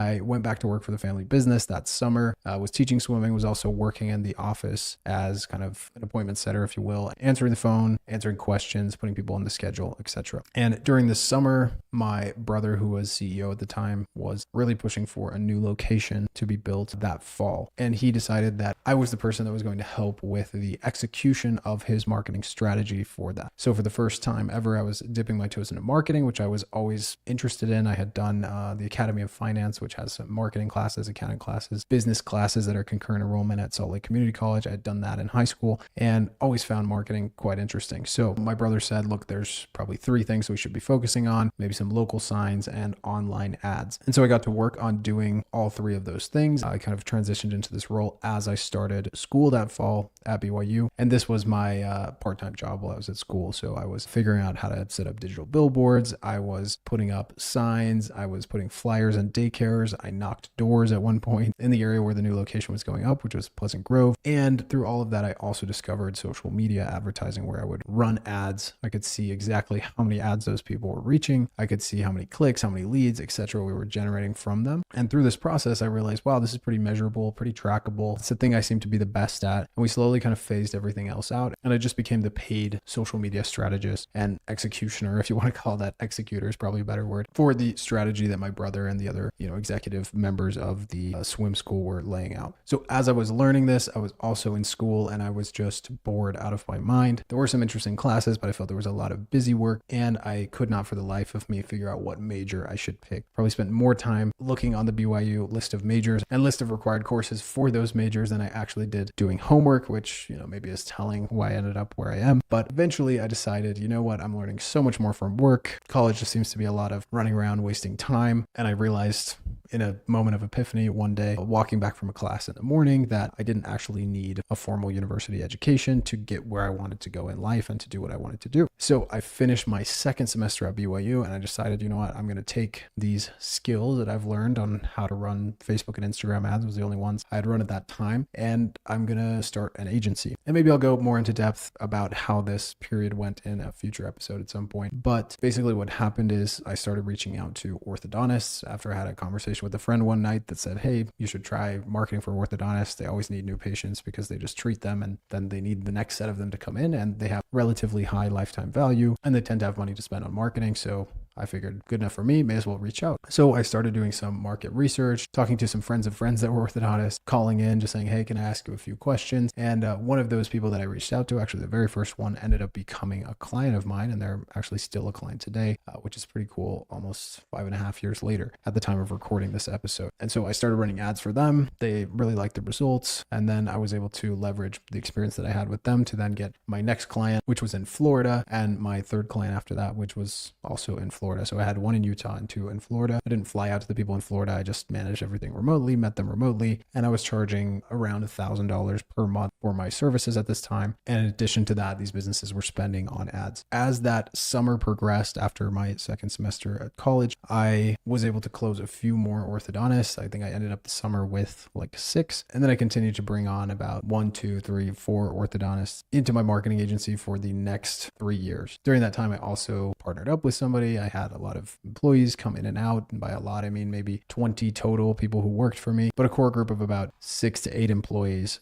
I went back to work for the family business that summer, was teaching swimming, was also working in the office as kind of an appointment setter, if you will, answering the phone, answering questions, putting people on the schedule, etc. And during the summer, my brother, who was CEO at the time, was really pushing for a new location to be built that fall. And he decided that I was the person that was going to help with the execution of his marketing strategy for that. So for the first time ever, I was dipping my toes into marketing, which I was always interested in. I had done the Academy of Finance, which has some marketing classes, accounting classes, business classes that are concurrent enrollment at Salt Lake Community College. I had done that in high school and always found marketing quite interesting. So my brother said, look, there's probably 3 things we should be focusing on, maybe some local signs and online ads. And so I got to work on doing all 3 of those things. I kind of transitioned into this role as I started school that fall at BYU. And this was my part-time job while I was at school. So I was figuring out how to set up digital billboards. I was putting up signs. I was putting flyers in daycares. I knocked doors at one point in the area where the new location was going up, which was Pleasant Grove. And through all of that, I also discovered social media advertising where I would run ads. I could see exactly how many ads those people were reaching. I could see how many clicks, how many leads, etc. we were generating from them. And through this process, I realized, wow, this is pretty measurable, pretty trackable. It's the thing I seem to be the best at. And we slowly kind of phased everything else out. And I just became the paid social media strategist and executioner, if you want to call that. Executor is probably a better word, for the strategy that my brother and the other, executive members of the swim school were laying out. So as I was learning this, I was also in school and I was just bored out of my mind. There were some interesting classes, but I felt there was a lot of busy work and I could not for the life of me figure out what major I should pick. Probably spent more time looking on the BYU list of majors and list of required courses for those majors than I actually did doing homework, which, maybe is telling why I ended up where I am. But eventually I decided, you know what, I'm learning so much more from work. College just seems to be a lot of running around, wasting time. And I realized in a moment of epiphany one day, walking back from a class in the morning, that I didn't actually need a formal university education to get where I wanted to go in life and to do what I wanted to do. So I finished my second semester at BYU and I decided, you know what, I'm going to take these skills that I've learned on how to run Facebook and Instagram ads, was the only ones I had run at that time, and I'm going to start an agency. And maybe I'll go more into depth about how this period went in a future episode at some point. But basically what happened is I started reaching out to orthodontists after I had a conversation with a friend one night that said, hey, you should try marketing for orthodontists. They always need new patients because they just treat them and then they need the next set of them to come in, and they have relatively high lifetime value and they tend to have money to spend on marketing. So I figured good enough for me, may as well reach out. So I started doing some market research, talking to some friends of friends that were orthodontists, calling in, just saying, hey, can I ask you a few questions? And one of those people that I reached out to, actually the very first one, ended up becoming a client of mine, and they're actually still a client today, which is pretty cool, almost 5.5 years later at the time of recording this episode. And so I started running ads for them. They really liked the results. And then I was able to leverage the experience that I had with them to then get my next client, which was in Florida, and my third client after that, which was also in Florida. So I had one in Utah and 2 in Florida. I didn't fly out to the people in Florida. I just managed everything remotely, met them remotely, and I was charging around $1,000 per month for my services at this time. And in addition to that, these businesses were spending on ads. As that summer progressed after my second semester at college, I was able to close a few more orthodontists. I think I ended up the summer with like 6. And then I continued to bring on about 1, 2, 3, 4 orthodontists into my marketing agency for the next 3 years. During that time, I also partnered up with somebody. I had a lot of employees come in and out. And by a lot, I mean maybe 20 total people who worked for me, but a core group of about 6 to 8 employees